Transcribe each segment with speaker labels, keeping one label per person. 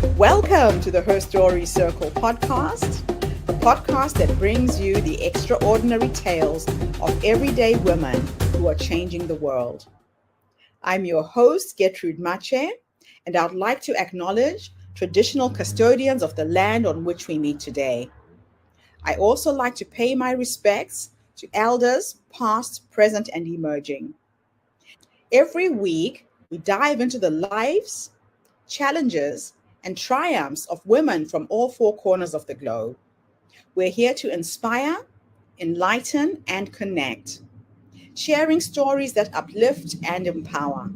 Speaker 1: Welcome to the Her Story Circle podcast, the podcast that brings you the extraordinary tales of everyday women who are changing the world. I'm your host, Gertrude Mache, and I'd like to acknowledge traditional custodians of the land on which we meet today. I also like to pay my respects to elders, past, present, and emerging. Every week, we dive into the lives, challenges, and triumphs of women from all four corners of the globe. We're here to inspire, enlighten, and connect, sharing stories that uplift and empower.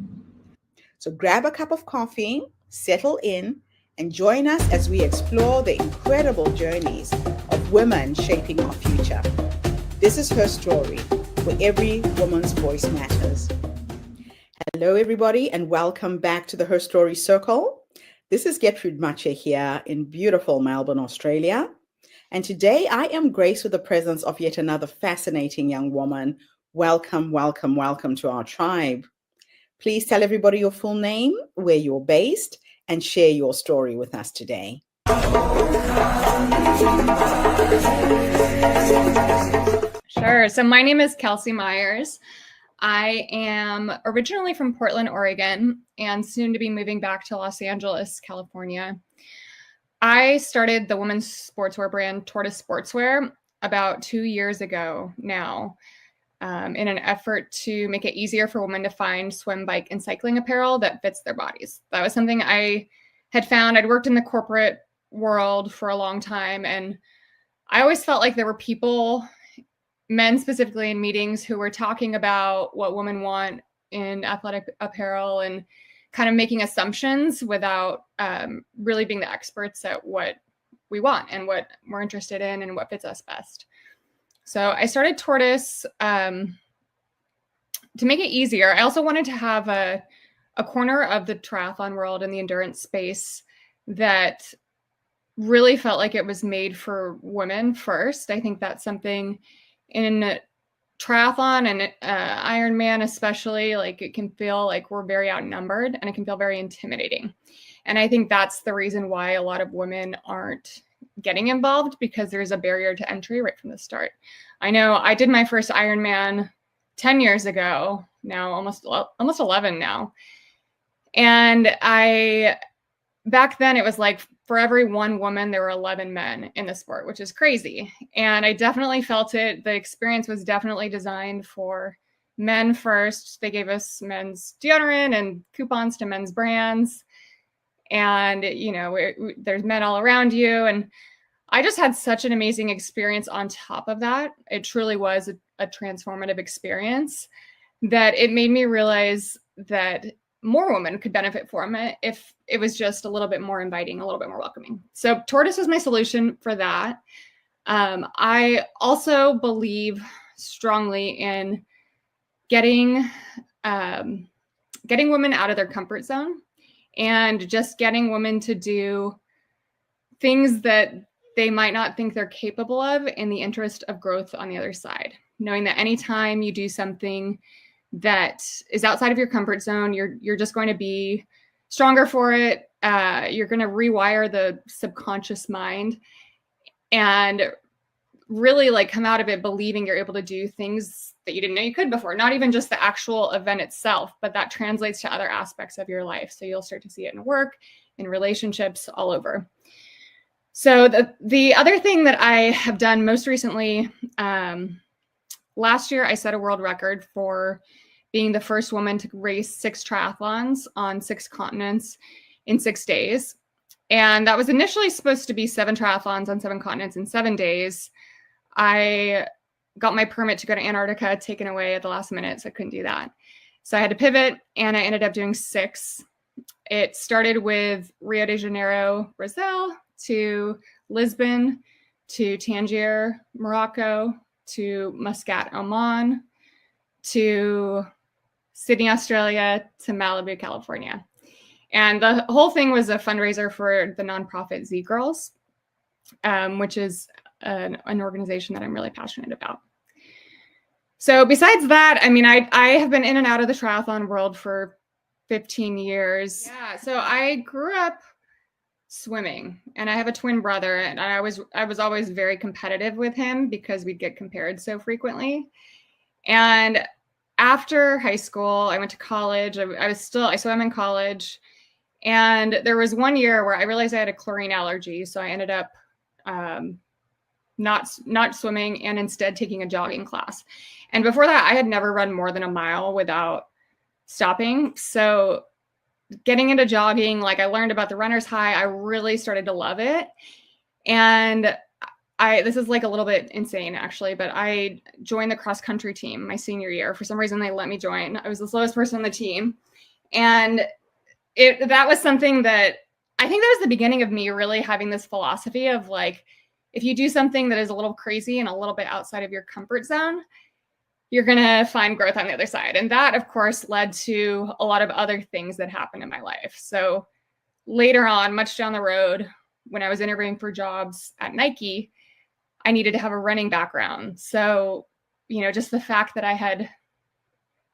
Speaker 1: So grab a cup of coffee, settle in, and join us as we explore the incredible journeys of women shaping our future. This is Her Story, where every woman's voice matters. Hello, everybody, and welcome back to the Her Story Circle. This is Gertrude Mache here in beautiful Melbourne, Australia. And today I am graced with the presence of yet another fascinating young woman. Welcome, welcome, welcome to our tribe. Please tell everybody your full name, where you're based, and share your story with us today.
Speaker 2: Sure. So my name is Kelsey Myers. I am originally from Portland, Oregon, and soon to be moving back to Los Angeles, California. I started the women's sportswear brand Tortis Sportswear about 2 years ago now, in an effort to make it easier for women to find swim, bike, and cycling apparel that fits their bodies. That was something I had found. I'd worked in the corporate world for a long time, and I always felt like there were people, men specifically in meetings, who were talking about what women want in athletic apparel and kind of making assumptions without really being the experts at what we want and what we're interested in and what fits us best. So I started Tortis to make it easier. I also wanted to have a corner of the triathlon world and the endurance space that really felt like it was made for women first. I think that's something in triathlon and Ironman especially, like it can feel like we're very outnumbered and it can feel very intimidating. And I think that's the reason why a lot of women aren't getting involved, because there's a barrier to entry right from the start. I know I did my first Ironman 10 years ago, now almost 11 now. And back then it was like for every one woman, there were 11 men in the sport, which is crazy. And I definitely felt it. The experience was definitely designed for men first. They gave us men's deodorant and coupons to men's brands. And, you know, there's men all around you. And I just had such an amazing experience on top of that. It truly was a transformative experience that it made me realize that more women could benefit from it if it was just a little bit more inviting, a little bit more welcoming. So Tortis was my solution for that. I also believe strongly in getting women out of their comfort zone and just getting women to do things that they might not think they're capable of in the interest of growth on the other side. Knowing that anytime you do something that is outside of your comfort zone, you're just going to be stronger for it. You're going to rewire the subconscious mind and really like come out of it believing you're able to do things that you didn't know you could before. Not even just the actual event itself, but that translates to other aspects of your life. So you'll start to see it in work, in relationships, all over. So the other thing that I have done most recently, last year, I set a world record for being the first woman to race 6 triathlons on 6 continents in 6 days. And that was initially supposed to be 7 triathlons on 7 continents in 7 days. I got my permit to go to Antarctica taken away at the last minute, so I couldn't do that. So I had to pivot, and I ended up doing 6. It started with Rio de Janeiro, Brazil, to Lisbon, to Tangier, Morocco, to Muscat, Oman, to Sydney, Australia, to Malibu, California. And the whole thing was a fundraiser for the nonprofit Z Girls, which is an organization that I'm really passionate about. So besides that, I mean, I have been in and out of the triathlon world for 15 years. Yeah, so I grew up swimming. And I have a twin brother, and I was always very competitive with him because we'd get compared so frequently. And after high school, I went to college. I swam in college. And there was one year where I realized I had a chlorine allergy. So I ended up not swimming and instead taking a jogging class. And before that, I had never run more than a mile without stopping. So getting into jogging, like I learned about the runner's high. I really started to love it. And this is like a little bit insane actually, but I joined the cross country team my senior year. For some reason, they let me join. I was the slowest person on the team. And that was something that I think that was the beginning of me really having this philosophy of like, if you do something that is a little crazy and a little bit outside of your comfort zone, you're going to find growth on the other side. And that, of course, led to a lot of other things that happened in my life. So later on, much down the road, when I was interviewing for jobs at Nike, I needed to have a running background. So, just the fact that I had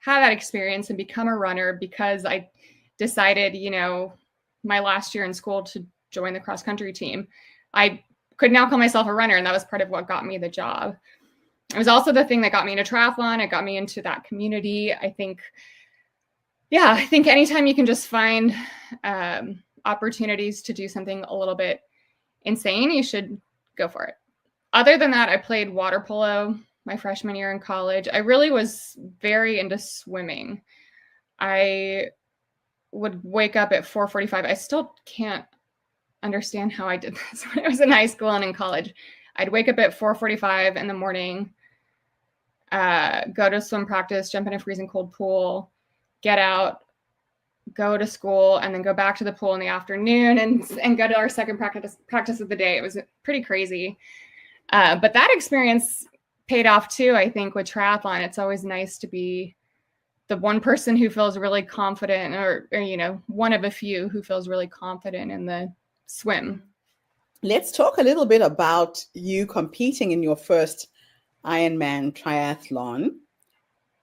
Speaker 2: that experience and become a runner because I decided, my last year in school to join the cross country team, I could now call myself a runner. And that was part of what got me the job. It was also the thing that got me into triathlon. It got me into that community. I think anytime you can just find opportunities to do something a little bit insane, you should go for it. Other than that, I played water polo my freshman year in college. I really was very into swimming. I would wake up at 4:45. I still can't understand how I did this when I was in high school and in college. I'd wake up at 4:45 in the morning, go to swim practice, jump in a freezing cold pool, get out, go to school, and then go back to the pool in the afternoon and go to our second practice of the day. It was pretty crazy. But that experience paid off too, I think, with triathlon. It's always nice to be the one person who feels really confident or one of a few who feels really confident in the swim.
Speaker 1: Let's talk a little bit about you competing in your first Ironman triathlon.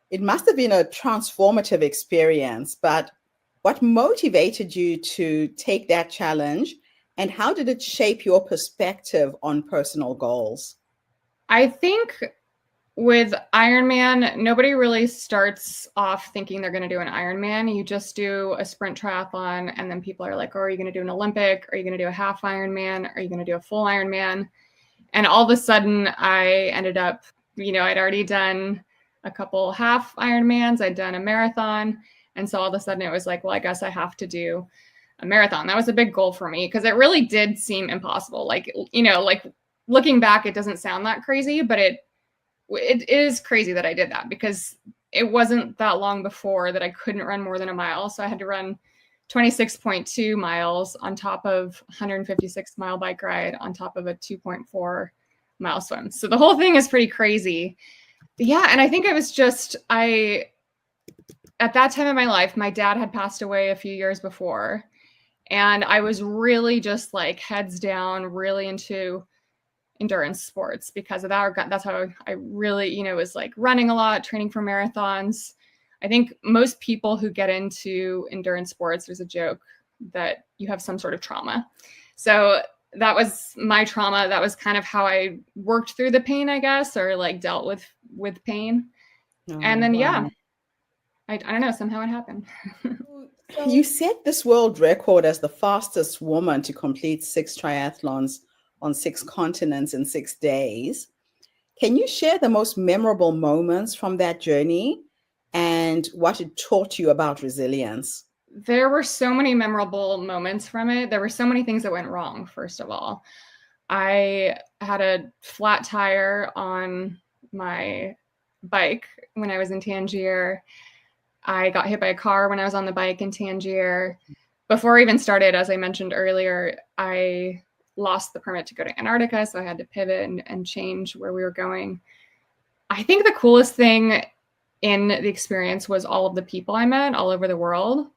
Speaker 1: It must have been a transformative experience, but what motivated you to take that challenge, and how did it shape your perspective on personal goals?
Speaker 2: I think with Ironman, nobody really starts off thinking they're going to do an Ironman. You just do a sprint triathlon, and then people are like, oh, are you going to do an Olympic? Are you going to do a half Ironman? Are you going to do a full Ironman? And all of a sudden, I ended up, I'd already done a couple half Ironmans. I'd done a marathon. And so all of a sudden, it was like, well, I guess I have to do a marathon. That was a big goal for me because it really did seem impossible. Like looking back, it doesn't sound that crazy, but it is crazy that I did that because it wasn't that long before that I couldn't run more than a mile. So I had to run 26.2 miles on top of 156 mile bike ride on top of a 2.4 mile swim. So the whole thing is pretty crazy. But yeah. And I think it was just, at that time in my life, my dad had passed away a few years before. And I was really just like heads down, really into endurance sports because of that. That's how I really, was like running a lot, training for marathons. I think most people who get into endurance sports, there's a joke that you have some sort of trauma. So that was my trauma. That was kind of how I worked through the pain, I guess, or like dealt with pain. And then, wow. I don't know, somehow it happened.
Speaker 1: You set this world record as the fastest woman to complete 6 triathlons on 6 continents in 6 days. Can you share the most memorable moments from that journey and what it taught you about resilience?
Speaker 2: There were so many memorable moments from it. There were so many things that went wrong, first of all. I had a flat tire on my bike when I was in Tangier. I got hit by a car when I was on the bike in Tangier. Before I even started, as I mentioned earlier, I lost the permit to go to Antarctica, so I had to pivot and change where we were going. I think the coolest thing in the experience was all of the people I met all over the world.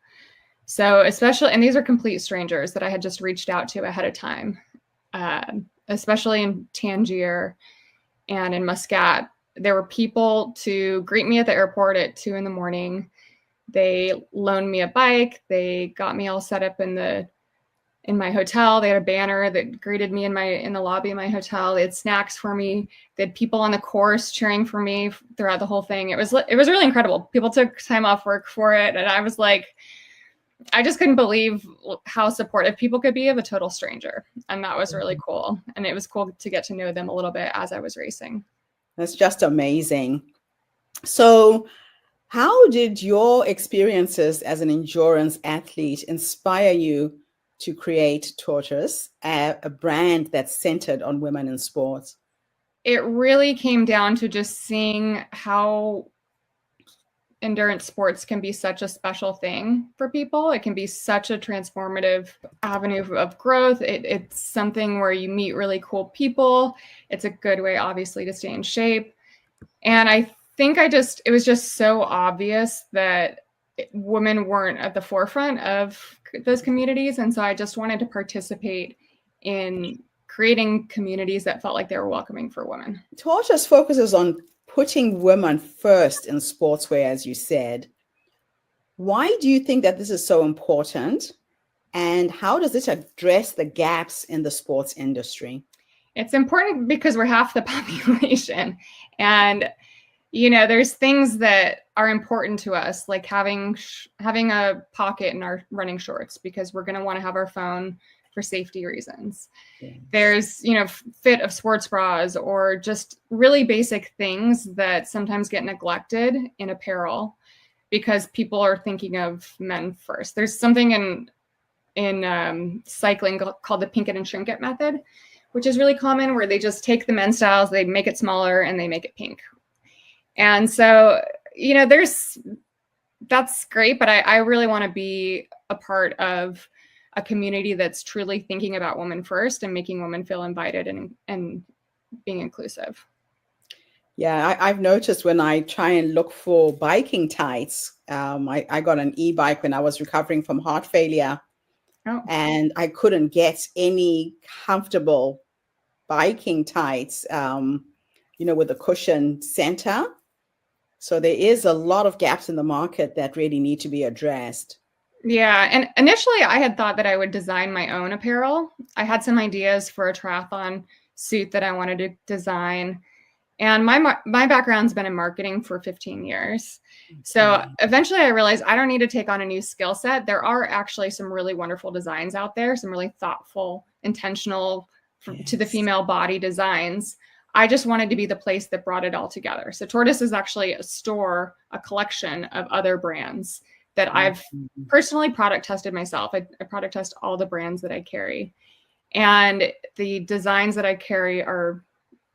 Speaker 2: So especially, and these are complete strangers that I had just reached out to ahead of time, especially in Tangier and in Muscat. There were people to greet me at the airport at 2 a.m. They loaned me a bike. They got me all set up in the in my hotel. They had a banner that greeted me in the lobby of my hotel. They had snacks for me. They had people on the course cheering for me throughout the whole thing. It was really incredible. People took time off work for it. And I was like, I just couldn't believe how supportive people could be of a total stranger. And that was really cool. And it was cool to get to know them a little bit as I was racing.
Speaker 1: That's just amazing. So how did your experiences as an endurance athlete inspire you to create Tortis, a brand that's centered on women in sports?
Speaker 2: It really came down to just seeing how endurance sports can be such a special thing for people. It can be such a transformative avenue of growth. It's something where you meet really cool people. It's a good way, obviously, to stay in shape. And I think it was just so obvious that women weren't at the forefront of those communities. And so I just wanted to participate in creating communities that felt like they were welcoming for women.
Speaker 1: Tortis focuses on putting women first in sportswear, as you said. Why do you think that this is so important? And how does this address the gaps in the sports industry?
Speaker 2: It's important because we're half the population. And, there's things that are important to us, like having a pocket in our running shorts, because we're going to want to have our phone for safety reasons. Yeah. There's, fit of sports bras, or just really basic things that sometimes get neglected in apparel because people are thinking of men first. There's something in cycling called the pink it and shrink it method, which is really common, where they just take the men's styles, they make it smaller, and they make it pink. And so, that's great, but I really want to be a part of a community that's truly thinking about women first and making women feel invited and being inclusive.
Speaker 1: Yeah, I've noticed when I try and look for biking tights, I got an e-bike when I was recovering from heart failure. Oh. And I couldn't get any comfortable biking tights, with a cushion center. So there is a lot of gaps in the market that really need to be addressed.
Speaker 2: Yeah. And initially I had thought that I would design my own apparel. I had some ideas for a triathlon suit that I wanted to design. And my background's been in marketing for 15 years. So eventually I realized I don't need to take on a new skill set. There are actually some really wonderful designs out there, some really thoughtful, intentional to the female body designs. I just wanted to be the place that brought it all together. So Tortis is actually a collection of other brands that I've personally product tested myself. I product test all the brands that I carry. And the designs that I carry are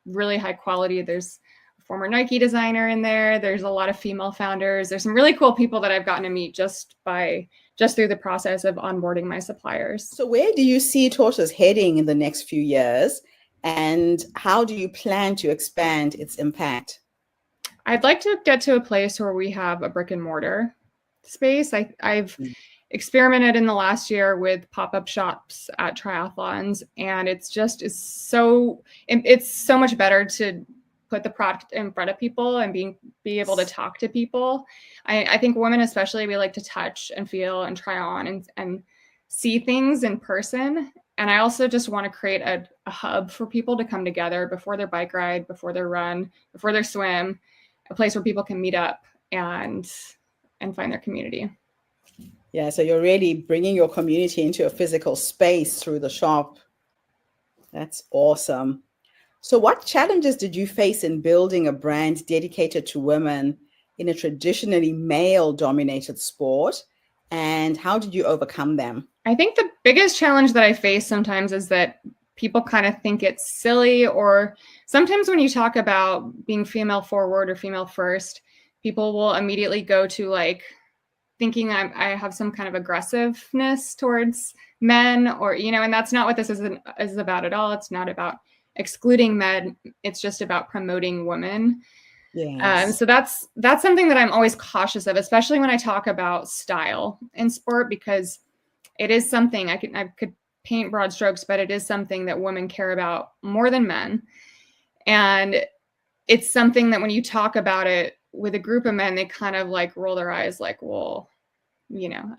Speaker 2: really high quality. There's a former Nike designer in there. There's a lot of female founders. There's some really cool people that I've gotten to meet just through the process of onboarding my suppliers.
Speaker 1: So where do you see Tortis heading in the next few years? And how do you plan to expand its impact?
Speaker 2: I'd like to get to a place where we have a brick and mortar space. I've experimented in the last year with pop-up shops at triathlons, and it's so much better to put the product in front of people and be able to talk to people. I think women especially, we like to touch and feel and try on and see things in person. And I also just want to create a hub for people to come together before their bike ride, before their run, before their swim, a place where people can meet up and find their community.
Speaker 1: Yeah, so you're really bringing your community into a physical space through the shop. That's awesome. So what challenges did you face in building a brand dedicated to women in a traditionally male-dominated sport? And how did you overcome them?
Speaker 2: I think the biggest challenge that I face sometimes is that people kind of think it's silly, or sometimes when you talk about being female forward or female first, people will immediately go to like thinking I have some kind of aggressiveness towards men, or, and that's not what this is about at all. It's not about excluding men. It's just about promoting women. Yes. So that's something that I'm always cautious of, especially when I talk about style in sport, because it is something I could paint broad strokes, but it is something that women care about more than men. And it's something that when you talk about it with a group of men, they kind of like roll their eyes like, well,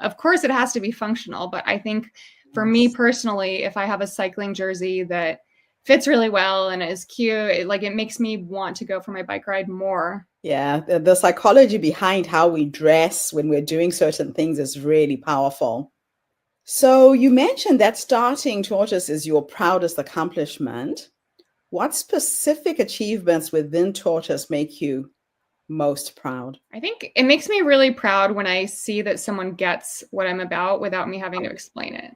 Speaker 2: of course it has to be functional, but I think for me personally, if I have a cycling jersey that fits really well and is cute, it makes me want to go for my bike ride more.
Speaker 1: Yeah, the psychology behind how we dress when we're doing certain things is really powerful. So you mentioned that starting Tortis is your proudest accomplishment. What specific achievements within Tortis make you most proud?
Speaker 2: I think it makes me really proud when I see that someone gets what I'm about without me having to explain it.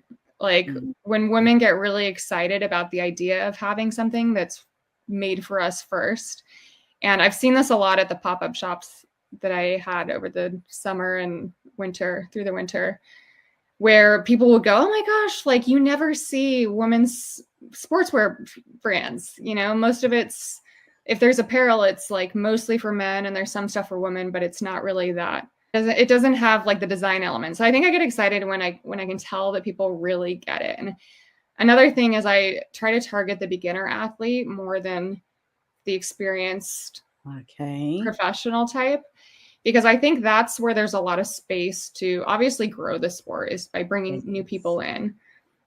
Speaker 2: When women get really excited about the idea of having something that's made for us first. And I've seen this a lot at the pop-up shops that I had over the summer and winter, through the winter, where people will go, oh my gosh, you never see women's sportswear brands. Most of it's, if there's apparel, it's mostly for men, and there's some stuff for women, but it's not really that. It doesn't have the design element. So I think I get excited when I can tell that people really get it. And another thing is I try to target the beginner athlete more than the experienced professional type, because I think that's where there's a lot of space to obviously grow the sport, is by bringing new people in.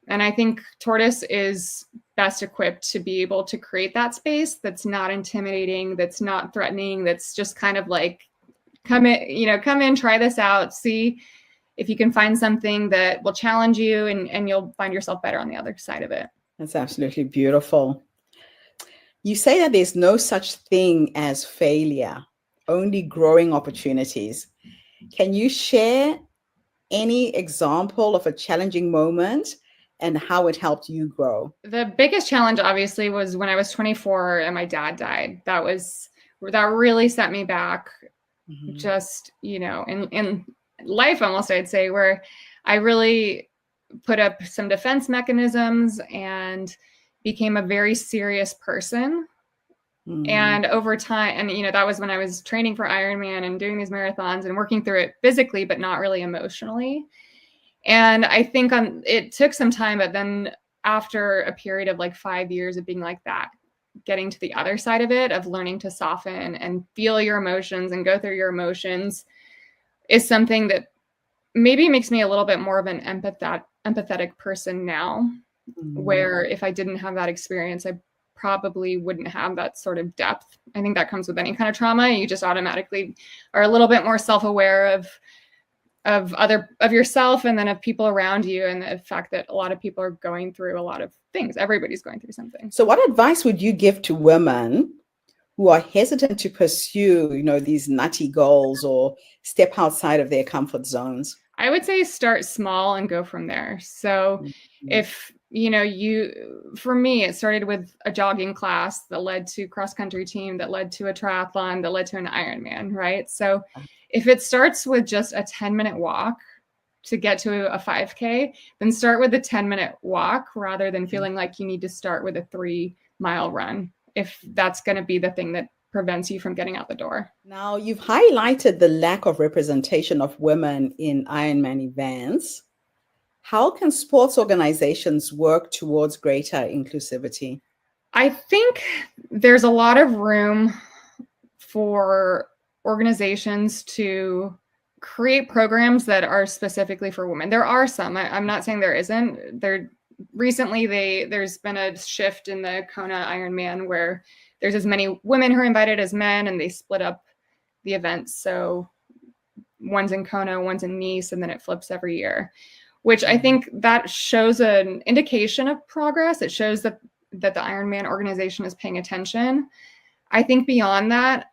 Speaker 2: And I think Tortis is best equipped to be able to create that space that's not intimidating, that's not threatening, that's just kind of come in, try this out, see if you can find something that will challenge you, and you'll find yourself better on the other side of it.
Speaker 1: That's absolutely beautiful. You say that there's no such thing as failure, only growing opportunities. Can you share any example of a challenging moment and how it helped you grow?
Speaker 2: The biggest challenge, obviously, was when I was 24 and my dad died. That really set me back. Just, in life, almost, I'd say, where I really put up some defense mechanisms and became a very serious person. And over time, and that was when I was training for Ironman and doing these marathons and working through it physically, but not really emotionally. And I think it took some time, but then after a period of 5 years of being like that, getting to the other side of it, of learning to soften and feel your emotions and go through your emotions, is something that maybe makes me a little bit more of an empathetic person now, where if I didn't have that experience, I probably wouldn't have that sort of depth. I think that comes with any kind of trauma. You just automatically are a little bit more self-aware of yourself, and then of people around you, and the fact that a lot of people are going through a lot of things. Everybody's going through something.
Speaker 1: So what advice would you give to women who are hesitant to pursue, these nutty goals or step outside of their comfort zones?
Speaker 2: I would say start small and go from there. So if, for me, it started with a jogging class that led to cross-country team, that led to a triathlon, that led to an Ironman, right? So if it starts with just a 10-minute walk to get to a 5K, then start with a 10-minute walk rather than feeling like you need to start with a 3-mile run, if that's going to be the thing that prevents you from getting out the door.
Speaker 1: Now, you've highlighted the lack of representation of women in Ironman events. How can sports organizations work towards greater inclusivity?
Speaker 2: I think there's a lot of room for organizations to create programs that are specifically for women. There are some. I'm not saying there isn't. Recently, there's been a shift in the Kona Ironman where there's as many women who are invited as men, and they split up the events. So one's in Kona, one's in Nice, and then it flips every year, which I think that shows an indication of progress. It shows that the Ironman organization is paying attention. I think beyond that,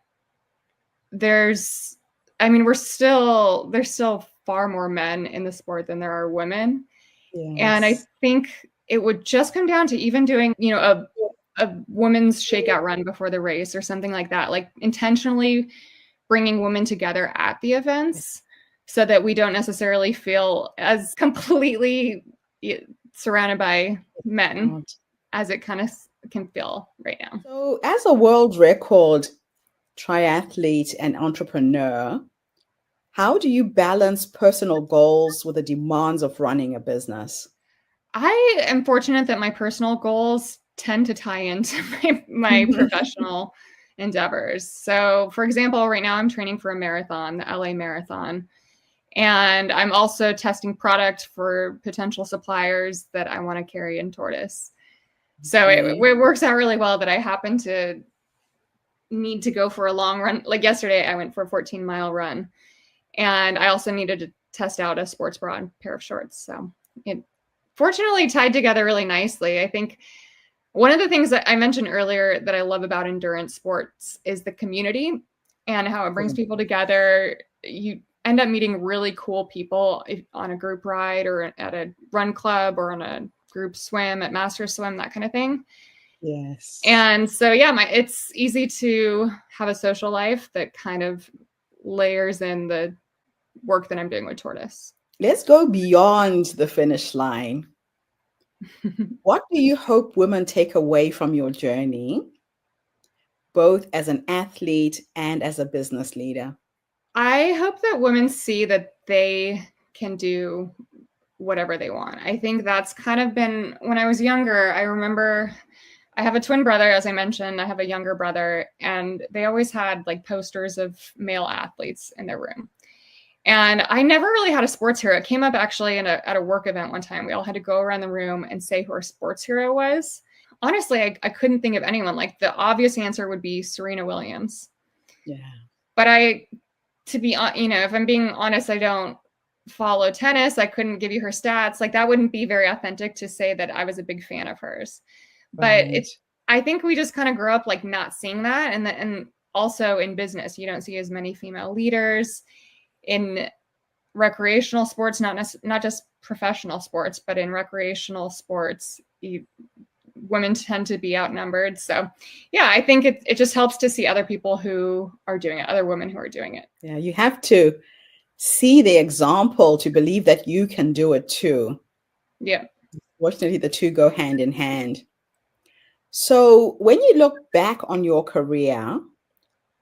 Speaker 2: there's still far more men in the sport than there are women. Yes. And I think it would just come down to even doing, a women's shakeout run before the race or something like that, intentionally bringing women together at the events so that we don't necessarily feel as completely surrounded by men as it kind of can feel right now.
Speaker 1: So as a world record triathlete and entrepreneur, how do you balance personal goals with the demands of running a business?
Speaker 2: I am fortunate that my personal goals tend to tie into my professional endeavors. So, for example, right now I'm training for a marathon, the LA Marathon, And I'm also testing product for potential suppliers that I want to carry in Tortis. So it works out really well that I happen to need to go for a long run. Like yesterday, I went for a 14-mile run. And I also needed to test out a sports bra and pair of shorts. So it fortunately tied together really nicely. I think one of the things that I mentioned earlier that I love about endurance sports is the community and how it brings people together. You end up meeting really cool people on a group ride or at a run club or on a group swim at Master Swim, that kind of thing.
Speaker 1: Yes.
Speaker 2: And so, yeah, it's easy to have a social life that kind of layers in the work that I'm doing with Tortis.
Speaker 1: Let's go beyond the finish line. What do you hope women take away from your journey, both as an athlete and as a business leader?
Speaker 2: I hope that women see that they can do whatever they want. I think that's kind of been, when I was younger, I remember I have a twin brother, as I mentioned. I have a younger brother, and they always had like posters of male athletes in their room. And I never really had a sports hero. It came up actually at a work event one time. We all had to go around the room and say who our sports hero was. Honestly, I couldn't think of anyone. Like the obvious answer would be Serena Williams.
Speaker 1: Yeah.
Speaker 2: But if I'm being honest, I don't follow tennis. I couldn't give you her stats. Like that wouldn't be very authentic to say that I was a big fan of hers.
Speaker 1: Right.
Speaker 2: But I think we just kind of grew up like not seeing that. And also in business, you don't see as many female leaders. In recreational sports, not just professional sports, but in recreational sports, women tend to be outnumbered. So yeah, I think it just helps to see other people who are doing it, other women who are doing it.
Speaker 1: Yeah, you have to see the example to believe that you can do it too.
Speaker 2: Yeah.
Speaker 1: Fortunately, the two go hand in hand. So when you look back on your career,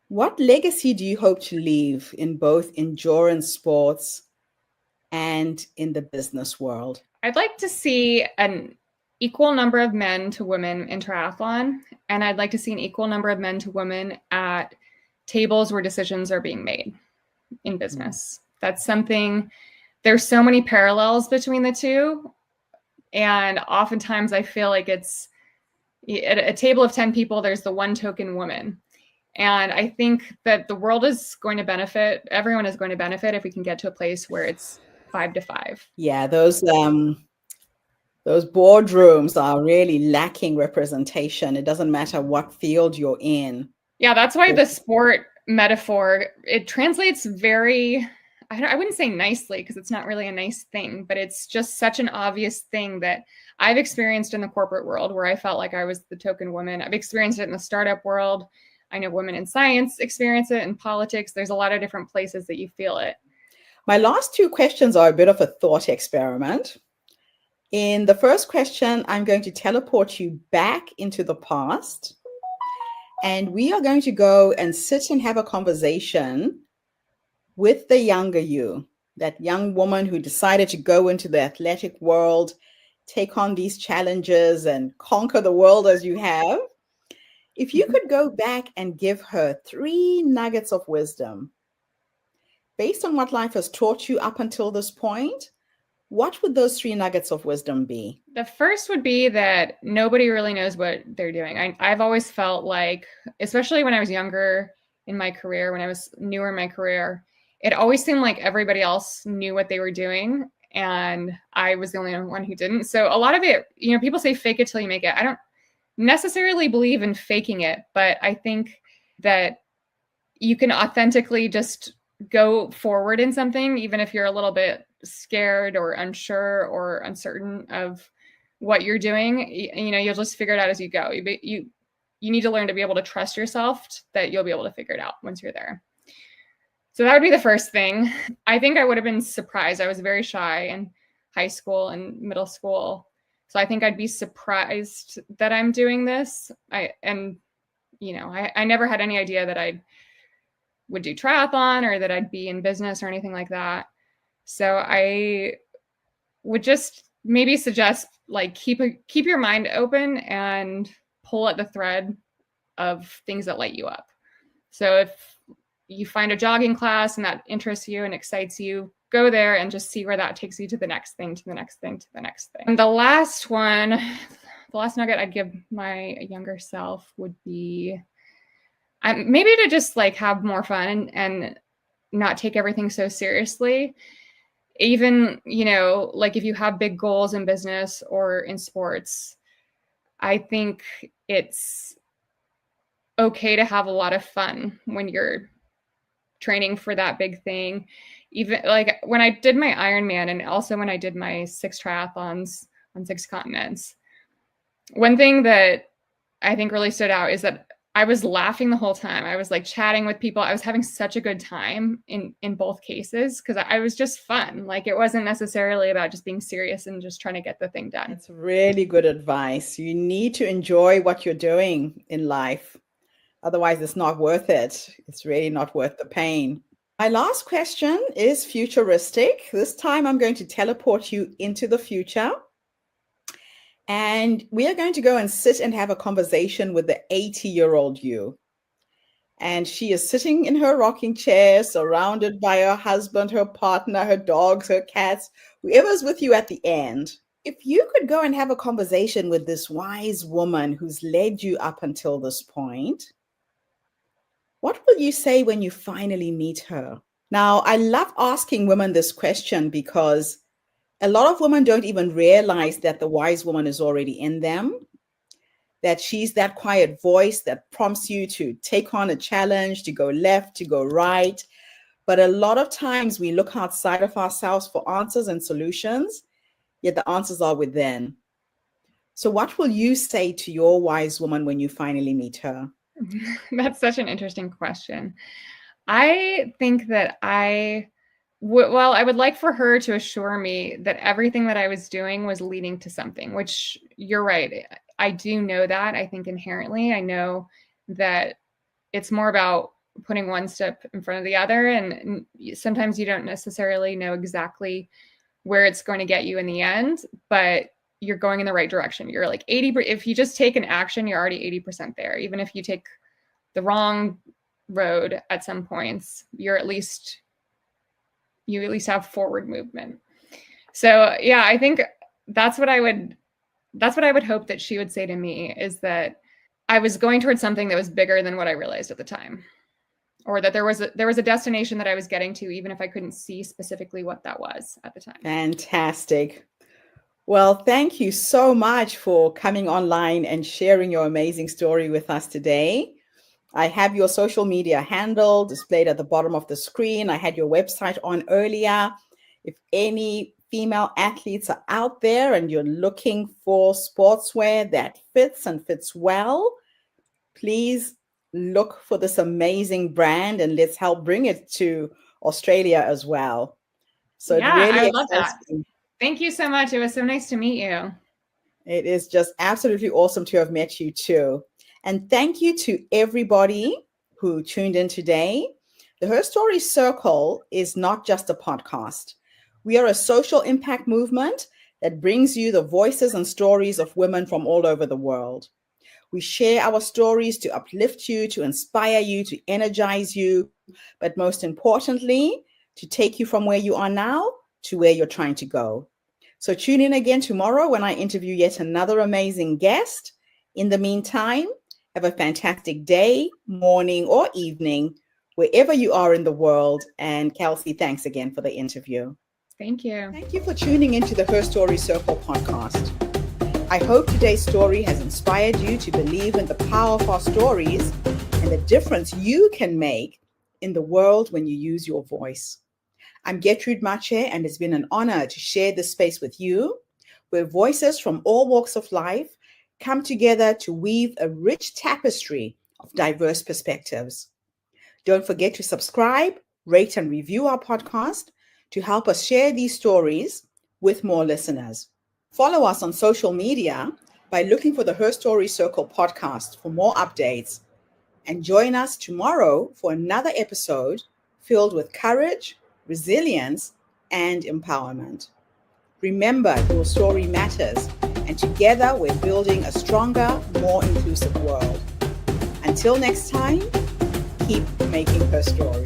Speaker 1: what legacy do you hope to leave in both endurance sports and in the business world?
Speaker 2: I'd like to see an equal number of men to women in triathlon, and I'd like to see an equal number of men to women at tables where decisions are being made in business. That's something, there's so many parallels between the two, and oftentimes I feel like it's at a table of 10 people, there's the one token woman. And I think that the world is going to benefit, everyone is going to benefit if we can get to a place where it's 5-5.
Speaker 1: Yeah, those boardrooms are really lacking representation. It doesn't matter what field you're in.
Speaker 2: Yeah, that's why the sport metaphor, it translates very, I wouldn't say nicely because it's not really a nice thing, but it's just such an obvious thing that I've experienced in the corporate world where I felt like I was the token woman. I've experienced it in the startup world. I know women in science experience it, in politics. There's a lot of different places that you feel it.
Speaker 1: My last two questions are a bit of a thought experiment. In the first question, I'm going to teleport you back into the past, and we are going to go and sit and have a conversation with the younger you, that young woman who decided to go into the athletic world, take on these challenges and conquer the world as you have. If you could go back and give her 3 nuggets of wisdom, based on what life has taught you up until this point, what would those 3 nuggets of wisdom be?
Speaker 2: The first would be that nobody really knows what they're doing. I've always felt like, especially when I was younger in my career, when I was newer in my career, it always seemed like everybody else knew what they were doing and I was the only one who didn't. So a lot of it, people say fake it till you make it. I don't necessarily believe in faking it, but I think that you can authentically just go forward in something, even if you're a little bit scared or unsure or uncertain of what you're doing. You'll just figure it out as you go. You need to learn to be able to trust yourself that you'll be able to figure it out once you're there. So that would be the first thing. I think I would have been surprised. I was very shy in high school and middle school. So I think I'd be surprised that I'm doing this. I never had any idea that I would do triathlon or that I'd be in business or anything like that. So I would just maybe suggest like keep your mind open and pull at the thread of things that light you up. So if you find a jogging class and that interests you and excites you, go there and just see where that takes you to the next thing, to the next thing, to the next thing. And the last nugget I'd give my younger self would be maybe to just like have more fun and not take everything so seriously. Even, like if you have big goals in business or in sports, I think it's okay to have a lot of fun when you're training for that big thing. Even like when I did my Ironman and also when I did my 6 triathlons on 6 continents, one thing that I think really stood out is that I was laughing the whole time. I was like chatting with people. I was having such a good time in both cases because I was just fun. Like it wasn't necessarily about just being serious and just trying to get the thing done.
Speaker 1: It's really good advice. You need to enjoy what you're doing in life. Otherwise, it's not worth it. It's really not worth the pain. My last question is futuristic. This time I'm going to teleport you into the future. And we are going to go and sit and have a conversation with the 80-year-old you. And she is sitting in her rocking chair, surrounded by her husband, her partner, her dogs, her cats, whoever's with you at the end. If you could go and have a conversation with this wise woman who's led you up until this point, what will you say when you finally meet her? Now, I love asking women this question because a lot of women don't even realize that the wise woman is already in them, that she's that quiet voice that prompts you to take on a challenge, to go left, to go right. But a lot of times we look outside of ourselves for answers and solutions, yet the answers are within. So what will you say to your wise woman when you finally meet her?
Speaker 2: That's such an interesting question. I think that I would like for her to assure me that everything that I was doing was leading to something, which you're right. I do know that. I think inherently, I know that it's more about putting one step in front of the other. And sometimes you don't necessarily know exactly where it's going to get you in the end, but you're going in the right direction. You're like 80%. If you just take an action, you're already 80% there. Even if you take the wrong road at some points, you at least have forward movement. So yeah, I think that's what I would hope that she would say to me, is that I was going towards something that was bigger than what I realized at the time, or that there was a destination that I was getting to, even if I couldn't see specifically what that was at the time.
Speaker 1: Fantastic. Well, thank you so much for coming online and sharing your amazing story with us today. I have your social media handle displayed at the bottom of the screen. I had your website on earlier. If any female athletes are out there and you're looking for sportswear that fits well, please look for this amazing brand and let's help bring it to Australia as well. So
Speaker 2: yeah,
Speaker 1: really
Speaker 2: I would love that. Thank you so much. It was so nice to meet you.
Speaker 1: It is just absolutely awesome to have met you too. And thank you to everybody who tuned in today. The Her Story Circle is not just a podcast. We are a social impact movement that brings you the voices and stories of women from all over the world. We share our stories to uplift you, to inspire you, to energize you, but most importantly, to take you from where you are now to where you're trying to go. So tune in again tomorrow when I interview yet another amazing guest. In the meantime, have a fantastic day, morning, or evening, wherever you are in the world. And Kelsey, thanks again for the interview.
Speaker 2: Thank you.
Speaker 1: Thank you for tuning into the Her Story Circle podcast. I hope today's story has inspired you to believe in the power of our stories and the difference you can make in the world when you use your voice. I'm Gertrude Mache, and it's been an honor to share this space with you, where voices from all walks of life come together to weave a rich tapestry of diverse perspectives. Don't forget to subscribe, rate, and review our podcast to help us share these stories with more listeners. Follow us on social media by looking for the Her Story Circle podcast for more updates. And join us tomorrow for another episode filled with courage, resilience, and empowerment. Remember, your story matters, and together we're building a stronger, more inclusive world. Until next time, keep making her story.